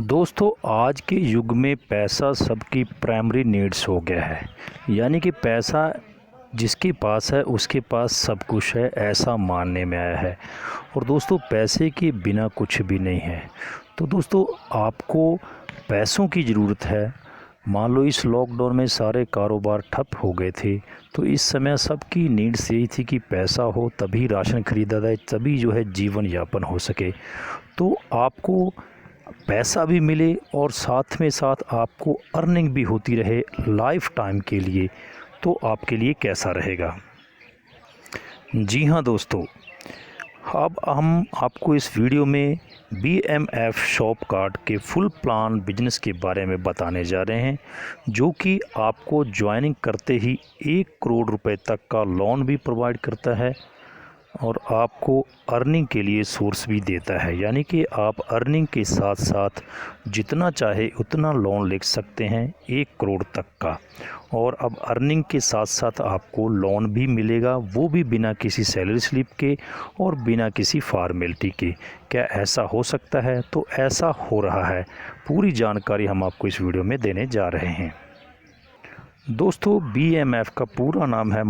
दोस्तों आज के युग में पैसा सबकी प्राइमरी नीड्स हो गया है। यानी कि पैसा जिसके पास है उसके पास सब कुछ है, ऐसा मानने में आया है। और दोस्तों पैसे के बिना कुछ भी नहीं है। तो दोस्तों आपको पैसों की ज़रूरत है। मान लो इस लॉकडाउन में सारे कारोबार ठप हो गए थे, तो इस समय सबकी नीड्स यही थी कि पैसा हो तभी राशन खरीदा जाए, तभी जो है जीवन यापन हो सके। तो आपको पैसा भी मिले और साथ में साथ आपको अर्निंग भी होती रहे लाइफ टाइम के लिए, तो आपके लिए कैसा रहेगा। जी हाँ दोस्तों, अब हम आपको इस वीडियो में BMF शॉप कार्ड के फुल प्लान बिजनेस के बारे में बताने जा रहे हैं, जो कि आपको ज्वाइनिंग करते ही 1 करोड़ रुपए तक का लोन भी प्रोवाइड करता है और आपको अर्निंग के लिए सोर्स भी देता है। यानी कि आप अर्निंग के साथ साथ जितना चाहे उतना लोन ले सकते हैं 1 करोड़ तक का। और अब अर्निंग के साथ साथ आपको लोन भी मिलेगा, वो भी बिना किसी सैलरी स्लिप के और बिना किसी फॉर्मेलिटी के। क्या ऐसा हो सकता है? तो ऐसा हो रहा है। पूरी जानकारी हम आपको इस वीडियो में देने जा रहे हैं। दोस्तों BMF का पूरा नाम है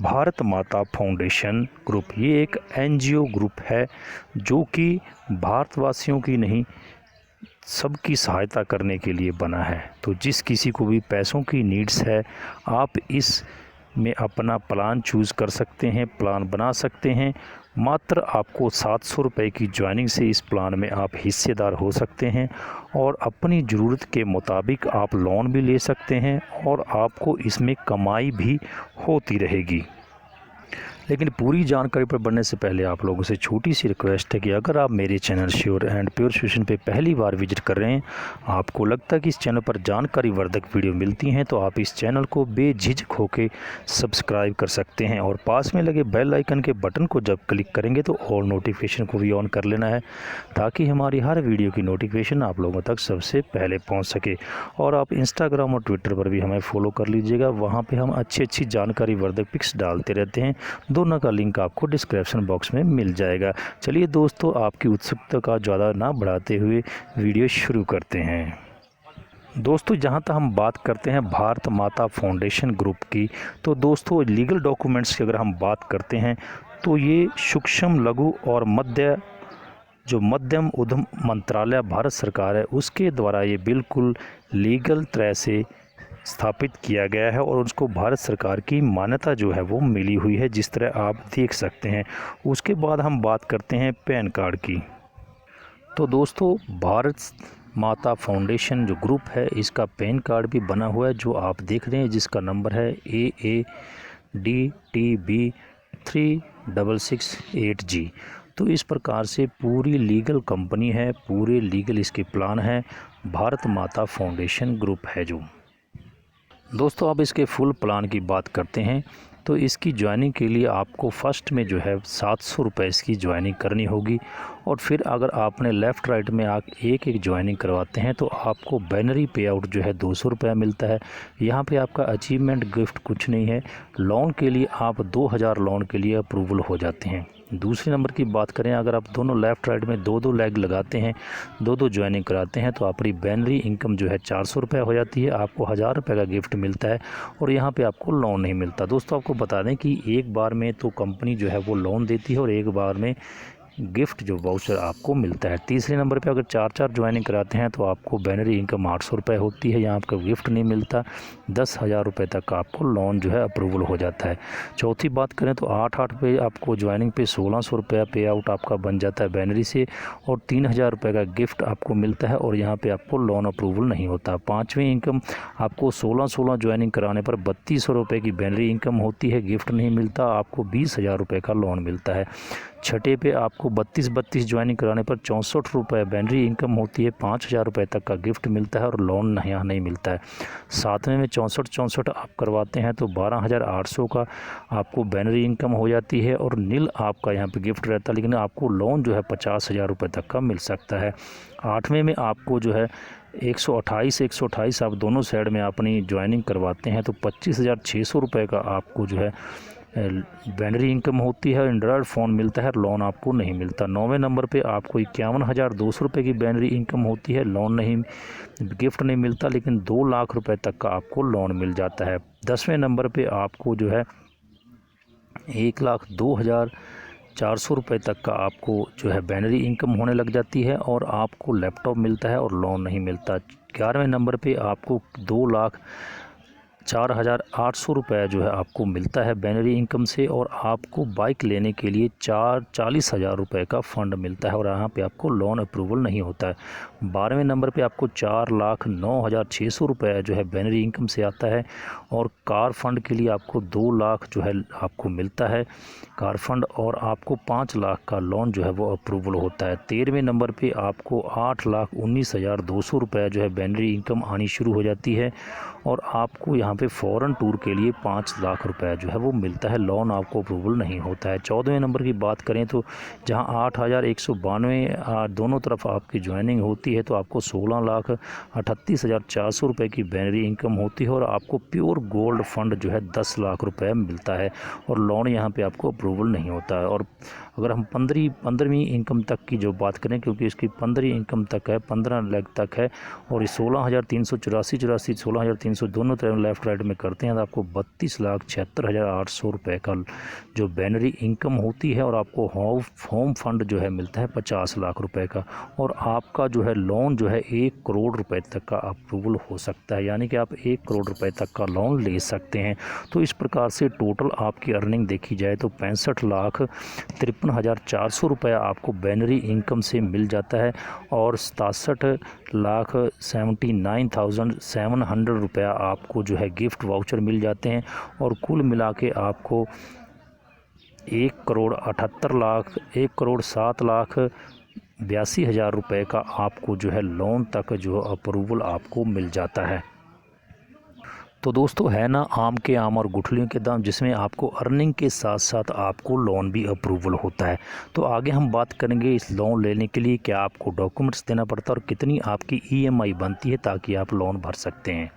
भारत माता फाउंडेशन ग्रुप। ये एक NGO ग्रुप है जो कि भारतवासियों की नहीं, सबकी सहायता करने के लिए बना है। तो जिस किसी को भी पैसों की नीड्स है, आप इस में अपना प्लान चूज़ कर सकते हैं, प्लान बना सकते हैं। मात्र आपको 700 रुपये की ज्वाइनिंग से इस प्लान में आप हिस्सेदार हो सकते हैं और अपनी ज़रूरत के मुताबिक आप लोन भी ले सकते हैं और आपको इसमें कमाई भी होती रहेगी। लेकिन पूरी जानकारी पर बढ़ने से पहले आप लोगों से छोटी सी रिक्वेस्ट है कि अगर आप मेरे channel sure and pure solution पे पहली बार विजिट कर रहे हैं, आपको लगता है कि इस चैनल पर जानकारी वर्धक वीडियो मिलती हैं, तो आप इस चैनल को बेझिझक होकर सब्सक्राइब कर सकते हैं और पास में लगे बेल आइकन के बटन को जब क्लिक करेंगे तो ऑल नोटिफिकेशन को भी ऑन कर लेना है, ताकि हमारी हर वीडियो की नोटिफिकेशन आप लोगों तक सबसे पहले पहुँच सके। और आप इंस्टाग्राम और ट्विटर पर भी हमें फॉलो कर लीजिएगा, वहाँ पर हम अच्छी जानकारी वर्धक पिक्स डालते रहते हैं। दोनों का लिंक आपको डिस्क्रिप्शन बॉक्स में मिल जाएगा। चलिए दोस्तों, आपकी उत्सुकता का ज़्यादा ना बढ़ाते हुए वीडियो शुरू करते हैं। दोस्तों जहां तक हम बात करते हैं भारत माता फाउंडेशन ग्रुप की, तो दोस्तों लीगल डॉक्यूमेंट्स की अगर हम बात करते हैं तो ये सूक्ष्म लघु और मध्यम उद्यम मंत्रालय भारत सरकार है, उसके द्वारा ये बिल्कुल लीगल तरह से स्थापित किया गया है और उसको भारत सरकार की मान्यता जो है वो मिली हुई है, जिस तरह आप देख सकते हैं। उसके बाद हम बात करते हैं पैन कार्ड की। तो दोस्तों भारत माता फाउंडेशन जो ग्रुप है, इसका पैन कार्ड भी बना हुआ है, जो आप देख रहे हैं, जिसका नंबर है AADTB 3668G। तो इस प्रकार से पूरी लीगल कंपनी है, पूरे लीगल इसके प्लान है, भारत माता फाउंडेशन ग्रुप है जो। दोस्तों अब इसके फुल प्लान की बात करते हैं। तो इसकी ज्वाइनिंग के लिए आपको फ़र्स्ट में जो है 700 रुपये इसकी ज्वाइनिंग करनी होगी। और फिर अगर आपने लेफ़्ट राइट में आप एक ज्वाइनिंग करवाते हैं तो आपको बैनरी पे आउट जो है 200 रुपया मिलता है। यहाँ पे आपका अचीवमेंट गिफ्ट कुछ नहीं है। लोन के लिए आप 2000 लोन के लिए अप्रूवल हो जाते हैं। दूसरे नंबर की बात करें, अगर आप दोनों लेफ़्ट राइट में 2-2 लेग लगाते हैं, 2-2 ज्वाइनिंग कराते हैं, तो आपकी बैनरी इनकम जो है 400 रुपये हो जाती है। आपको 1000 रुपये का गिफ्ट मिलता है और यहाँ पे आपको लोन नहीं मिलता। दोस्तों आपको बता दें कि एक बार में तो कंपनी जो है वो लोन देती है और एक बार में गिफ्ट जो वाउचर आपको मिलता है। तीसरे नंबर पे अगर 4-4 ज्वाइनिंग कराते हैं तो आपको बैनरी इनकम 800 रुपये होती है, यहाँ आपका गिफ्ट नहीं मिलता। 10,000 रुपये तक का आपको लोन जो है अप्रूवल हो जाता है। चौथी बात करें तो 8-8 पे आपको ज्वाइनिंग पे 1600 रुपया पे आउट आपका बन जाता है बैनरी से और 3000 रुपये का गिफ्ट आपको मिलता है और यहाँ पर आपको लोन अप्रूवल नहीं होता। पाँचवीं इनकम आपको 16 ज्वाइनिंग कराने पर 3200 रुपये की बैनरी इनकम होती है, गिफ्ट नहीं मिलता, आपको 20,000 रुपये का लोन मिलता है। छठे पे आपको 32 ज्वाइनिंग कराने पर 64 रुपये बैनरी इनकम होती है, 5000 रुपये तक का गिफ्ट मिलता है और लोन यहाँ नहीं मिलता है। सातवें में 64 आप करवाते हैं तो 12,800 का आपको बैनरी इनकम हो जाती है और नील आपका यहाँ पे गिफ्ट रहता है, लेकिन आपको लोन जो है 50,000 रुपये तक का मिल सकता है। आठवें में आपको जो है 128 आप दोनों साइड में अपनी ज्वाइनिंग करवाते हैं तो 25,600 रुपये का आपको जो है बैनरी इनकम होती है, एंड्रॉयड फ़ोन मिलता है, लोन आपको नहीं मिलता। 9वें नंबर पे आपको 51,200 रुपये की बैनरी इनकम होती है, लोन नहीं, गिफ्ट नहीं मिलता, लेकिन 2 लाख रुपए तक का आपको लोन मिल जाता है। 10वें नंबर पे आपको जो है 1,02,400 रुपये तक का आपको जो है बैनरी इनकम होने लग जाती है और आपको लैपटॉप मिलता है और लोन नहीं मिलता। 11वें नंबर पे आपको 2,04,800 रुपये जो है आपको मिलता है बैनरी इनकम से, और आपको बाइक लेने के लिए 40,000 रुपये का फ़ंड मिलता है और यहाँ पे आपको लोन अप्रूवल नहीं होता है। 12वें नंबर पे आपको 4,09,600 रुपये जो है बैनरी इनकम से आता है, और कार फंड के लिए आपको 2 लाख जो है आपको मिलता है कार फंड, और आपको 5 लाख का लोन जो है वो अप्रूवल होता है। 13वें नंबर पे आपको 8,19,200 रुपये जो है बैनरी इनकम आनी शुरू हो जाती है, और आपको यहाँ पे फ़ॉरेन टूर के लिए 5 लाख रुपए जो है वो मिलता है, लोन आपको अप्रूवल नहीं होता है। 14वें नंबर की बात करें तो जहाँ 8,192 दोनों तरफ आपकी ज्वाइनिंग होती है, तो आपको 16,38,400 रुपये की बैनरी इनकम होती है, और आपको प्योर गोल्ड फंड जो है 10 लाख रुपए मिलता है, और लोन यहाँ पे आपको अप्रूवल नहीं होता है। और अगर हम 15वीं इनकम तक की जो बात करें, क्योंकि इसकी 15वीं इनकम तक है, 15 लाख तक है, और ये 16,384 16,300 दोनों तरफ लेफ़्ट राइट में करते हैं, तो आपको 32,76,800 रुपये का जो बैनरी इनकम होती है, और आपको होम फंड जो है मिलता है 50 लाख रुपए का, और आपका जो है लोन जो है 1 करोड़ रुपए तक का अप्रूवल हो सकता है, यानी कि आप 1 करोड़ रुपए तक का लोन ले सकते हैं। तो इस प्रकार से टोटल आपकी अर्निंग देखी जाए तो 65,53,400 रुपये आपको बैनरी इनकम से मिल जाता है, और 67,79,700 रुपया आपको जो है गिफ्ट वाउचर मिल जाते हैं, और कुल मिला के आपको 1,07,82,हज़ार रुपये का आपको जो है लोन तक जो अप्रूवल आपको मिल जाता है। तो दोस्तों, है ना आम के आम और गुठलियों के दाम, जिसमें आपको अर्निंग के साथ साथ आपको लोन भी अप्रूवल होता है। तो आगे हम बात करेंगे इस लोन लेने के लिए क्या आपको डॉक्यूमेंट्स देना पड़ता है और कितनी आपकी EMI बनती है ताकि आप लोन भर सकते हैं।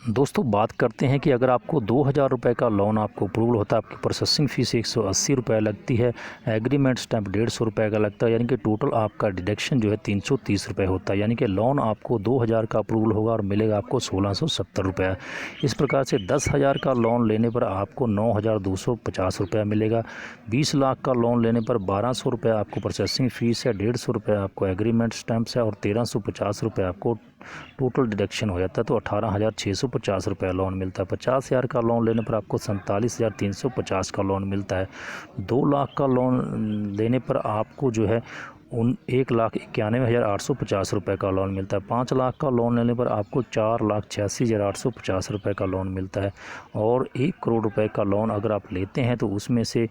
दोस्तों, बात करते हैं कि अगर आपको 2,000 रुपये का लोन आपको अप्रूवल होता है, आपकी प्रोसेसिंग फ़ीस 180 रुपये लगती है, एग्रीमेंट स्टैम्प 150 रुपये का लगता है, यानी कि टोटल आपका डिडक्शन जो है 330 रुपये होता है, यानी कि लोन आपको 2,000 का अप्रूवल होगा और मिलेगा आपको 1,670 रुपये। इस प्रकार से 10,000 का लोन लेने पर आपको 9,250 रुपये मिलेगा। 20 लाख का लोन लेने पर 1,200 रुपये आपको प्रोसेसिंग फ़ीस है, 150 रुपये आपको एग्रीमेंट स्टैम्प्स है, और 1,350 रुपये आपको टोटल डिडक्शन हो जाता है, तो 18,650 रुपये लोन मिलता है। 50,000 का लोन लेने पर आपको 47,350 का लोन मिलता है। 2 लाख का लोन लेने पर आपको जो है 1,91,850 रुपये का लोन मिलता है। 5 लाख का लोन लेने पर आपको 4,86,850 रुपये का लोन मिलता है, और 1 करोड़ रुपये का लोन अगर आप लेते हैं तो उसमें से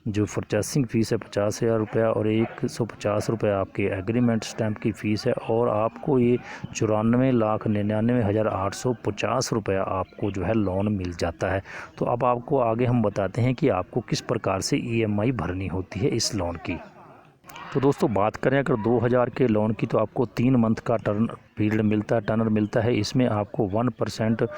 जो प्रोसेसिंग फ़ीस है 50,000 रुपया, और 150 रुपये आपके एग्रीमेंट स्टैम्प की फ़ीस है, और आपको ये 94,99,850 रुपये आपको जो है लोन मिल जाता है। तो अब आपको आगे हम बताते हैं कि आपको किस प्रकार से EMI भरनी होती है इस लोन की। तो दोस्तों, बात करें अगर 2,000 के लोन की, तो आपको 3 मंथ का टर्नर मिलता है। इसमें आपको 1%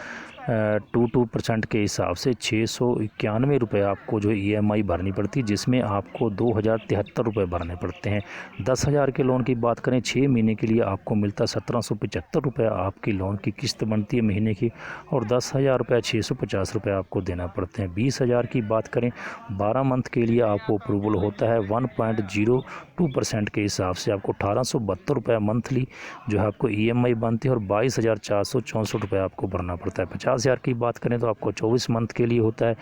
2% के हिसाब से 691 रुपये आपको जो EMI भरनी पड़ती है, जिसमें आपको 2,073 रुपये भरने पड़ते हैं। 10,000 के लोन की बात करें, 6 महीने के लिए आपको मिलता 1,775 रुपये आपकी लोन की किस्त बनती है महीने की, और 10,000 रुपये 650 रुपये आपको देना पड़ते हैं। 20,000 की बात करें, 12 मंथ के लिए आपको अप्रूवल होता है 1.02% के हिसाब से आपको 1,872 रुपये मंथली जो है आपको EMI बनती है, और 22,464 रुपये आपको भरना पड़ता है। 50,000 की बात करें तो आपको 24 मंथ के लिए होता है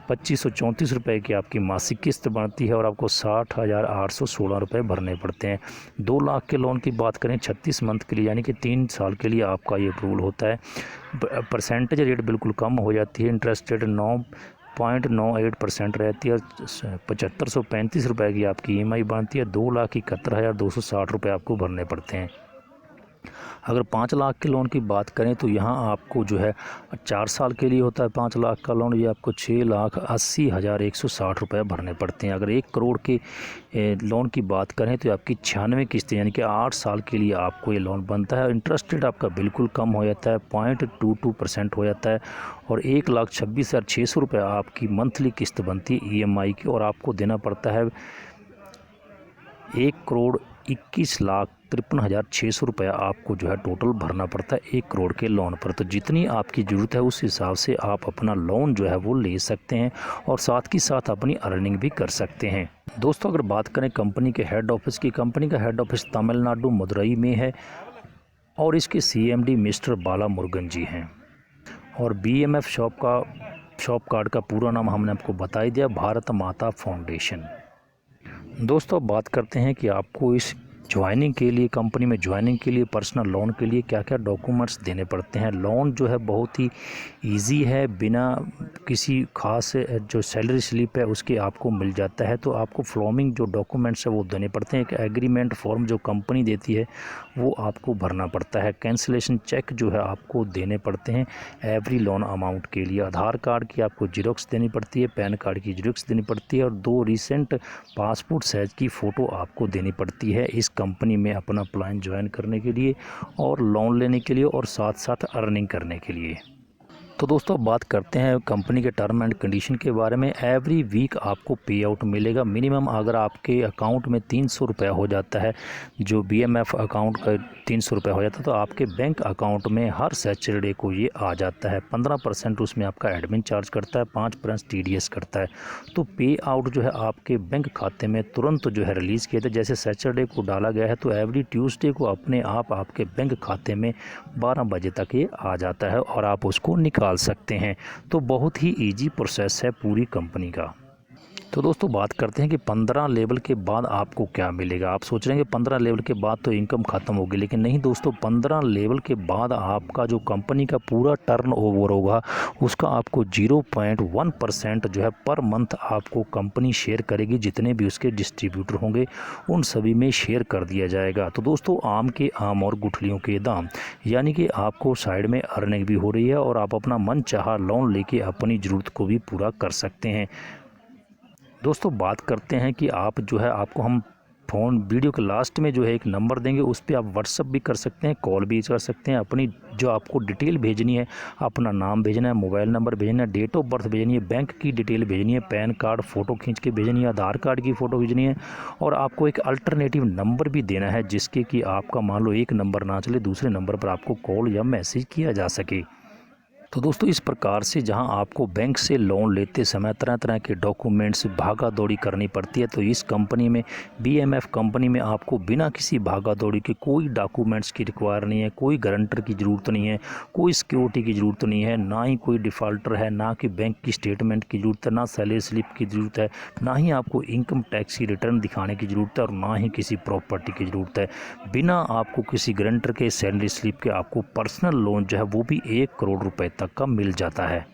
2,534 रुपये की आपकी मासिक किस्त बनती है, और आपको 60,816 रुपये भरने पड़ते हैं। 2 लाख के लोन की बात करें 36 मंथ के लिए, यानी कि 3 साल के लिए आपका ये अप्रूवल होता है। परसेंटेज रेट बिल्कुल कम हो जाती है, इंटरेस्ट रेट 9.98% रहती है, 7,535 रुपये की आपकी EMI बनती है। 2,71,260 रुपये आपको भरने पड़ते हैं। अगर 5 लाख के लोन की बात करें तो यहाँ आपको जो है 4 साल के लिए होता है 5 लाख का लोन, ये आपको 6,80,160 रुपये भरने पड़ते हैं। अगर 1 करोड़ के लोन की बात करें तो आपकी 96 किस्तें यानी कि 8 साल के लिए आपको ये लोन बनता है। इंटरेस्ट रेट आपका बिल्कुल कम हो जाता है, 0.22% हो जाता है और 1,26,600 रुपये आपकी मंथली किस्त बनती है EMI की, और आपको देना पड़ता है 1,21,53,600 रुपये आपको जो है टोटल भरना पड़ता है 1 करोड़ के लोन पर। तो जितनी आपकी ज़रूरत है उस हिसाब से आप अपना लोन जो है वो ले सकते हैं और साथ ही साथ अपनी अर्निंग भी कर सकते हैं। दोस्तों अगर बात करें कंपनी के हेड ऑफिस की, कंपनी का हेड ऑफिस तमिलनाडु मदुरई में है और इसके CMD मिस्टर बाला मुरुगन जी हैं। और BMF शॉप कार्ड का पूरा नाम हमने आपको बता ही दिया, भारत माता फाउंडेशन। दोस्तों अब बात करते हैं कि आपको इस ज्वाइनिंग के लिए, कंपनी में ज्वाइनिंग के लिए, पर्सनल लोन के लिए क्या क्या डॉक्यूमेंट्स देने पड़ते हैं। लोन जो है बहुत ही इजी है, बिना किसी खास जो सैलरी स्लिप है उसके आपको मिल जाता है। तो आपको फॉलोइंग जो डॉक्यूमेंट्स है वो देने पड़ते हैं। एक एग्रीमेंट फॉर्म जो कंपनी देती है वो आपको भरना पड़ता है। कैंसिलेशन चेक जो है आपको देने पड़ते हैं एवरी लोन अमाउंट के लिए। आधार कार्ड की आपको जीरोक्स देनी पड़ती है, पैन कार्ड की जीरोक्स देनी पड़ती है और 2 रिसेंट पासपोर्ट साइज़ की फ़ोटो आपको देनी पड़ती है इस कंपनी में अपना प्लान ज्वाइन करने के लिए और लोन लेने के लिए और साथ साथ अर्निंग करने के लिए। तो दोस्तों बात करते हैं कंपनी के टर्म एंड कंडीशन के बारे में। एवरी वीक आपको पे आउट मिलेगा। मिनिमम अगर आपके अकाउंट में 300 रुपये हो जाता है, जो BMF अकाउंट का 300 रुपये हो जाता है, तो आपके बैंक अकाउंट में हर सैटरडे को ये आ जाता है। 15% उसमें आपका एडमिन चार्ज करता है, 5% TDS करता है। तो पे आउट जो है आपके बैंक खाते में तुरंत जो है रिलीज़ किया था। जैसे सैटरडे को डाला गया है तो एवरी ट्यूसडे को अपने आप आपके बैंक खाते में 12 बजे तक ये आ जाता है और आप उसको निकाल सकते हैं। तो बहुत ही इजी प्रोसेस है पूरी कंपनी का। तो दोस्तों बात करते हैं कि 15 लेवल के बाद आपको क्या मिलेगा। आप सोच रहे हैं कि 15 लेवल के बाद तो इनकम ख़त्म होगी, लेकिन नहीं दोस्तों, 15 लेवल के बाद आपका जो कंपनी का पूरा टर्नओवर होगा उसका आपको 0.1% जो है पर मंथ आपको कंपनी शेयर करेगी। जितने भी उसके डिस्ट्रीब्यूटर होंगे उन सभी में शेयर कर दिया जाएगा। तो दोस्तों आम के आम और गुठलियों के दाम, यानी कि आपको साइड में अर्निंग भी हो रही है और आप अपना मन चाहा लोन लेके अपनी ज़रूरत को भी पूरा कर सकते हैं। दोस्तों बात करते हैं कि आप जो है आपको हम फ़ोन वीडियो के लास्ट में जो है एक नंबर देंगे, उस पर आप व्हाट्सअप भी कर सकते हैं, कॉल भी कर सकते हैं। अपनी जो आपको डिटेल भेजनी है, अपना नाम भेजना है, मोबाइल नंबर भेजना है, डेट ऑफ बर्थ भेजनी है, बैंक की डिटेल भेजनी है, पैन कार्ड फ़ोटो खींच के भेजनी है, आधार कार्ड की फ़ोटो भेजनी है और आपको एक अल्टरनेटिव नंबर भी देना है जिसके कि आपका मान लो एक नंबर ना चले, दूसरे नंबर पर आपको कॉल या मैसेज किया जा सके। तो दोस्तों इस प्रकार से जहां आपको बैंक से लोन लेते समय तरह तरह के डॉक्यूमेंट्स भागा दौड़ी करनी पड़ती है, तो इस कंपनी में BMF कंपनी में आपको बिना किसी भागा दौड़ी के कोई डॉक्यूमेंट्स की रिक्वायर नहीं है, कोई गारंटर की ज़रूरत नहीं है, कोई सिक्योरिटी की ज़रूरत नहीं है, ना ही कोई डिफ़ॉल्टर है, ना कि बैंक की स्टेटमेंट की ज़रूरत है, ना सैलरी स्लिप की ज़रूरत है, ना ही आपको इनकम टैक्स की रिटर्न दिखाने की ज़रूरत है और ना ही किसी प्रॉपर्टी की ज़रूरत है। बिना आपको किसी गारंटर के सैलरी स्लिप के आपको पर्सनल लोन जो है वो भी 1 करोड़ रुपए तक का मिल जाता है।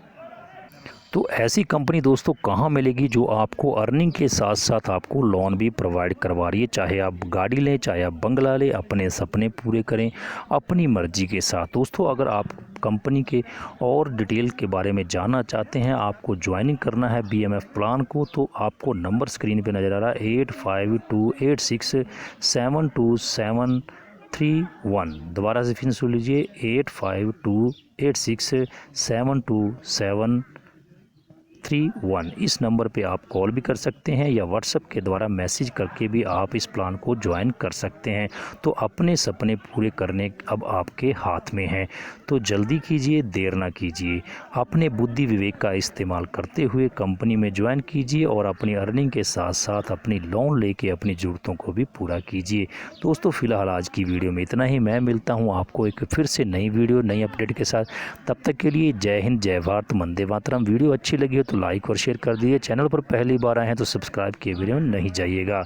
तो ऐसी कंपनी दोस्तों कहाँ मिलेगी जो आपको अर्निंग के साथ साथ आपको लोन भी प्रोवाइड करवा रही है। चाहे आप गाड़ी लें, चाहे आप बंगला लें, अपने सपने पूरे करें अपनी मर्जी के साथ। दोस्तों अगर आप कंपनी के और डिटेल के बारे में जानना चाहते हैं, आपको ज्वाइनिंग करना है BMF प्लान को, तो आपको नंबर स्क्रीन पे नज़र आ रहा है 8528672731। दोबारा से फिर सुन लीजिए 8528672731। इस नंबर पे आप कॉल भी कर सकते हैं या व्हाट्सएप के द्वारा मैसेज करके भी आप इस प्लान को ज्वाइन कर सकते हैं। तो अपने सपने पूरे करने अब आपके हाथ में हैं, तो जल्दी कीजिए, देर ना कीजिए। अपने बुद्धि विवेक का इस्तेमाल करते हुए कंपनी में ज्वाइन कीजिए और अपनी अर्निंग के साथ साथ अपनी लोन लेके अपनी ज़रूरतों को भी पूरा कीजिए। दोस्तों फ़िलहाल आज की वीडियो में इतना ही। मैं मिलता हूँ आपको एक फिर से नई वीडियो नई अपडेट के साथ। तब तक के लिए जय हिंद, जय भारत, वंदे मातरम। वीडियो अच्छी लगी हो तो लाइक और शेयर कर दीजिए। चैनल पर पहली बार आए हैं तो सब्सक्राइब किए बिना नहीं जाइएगा।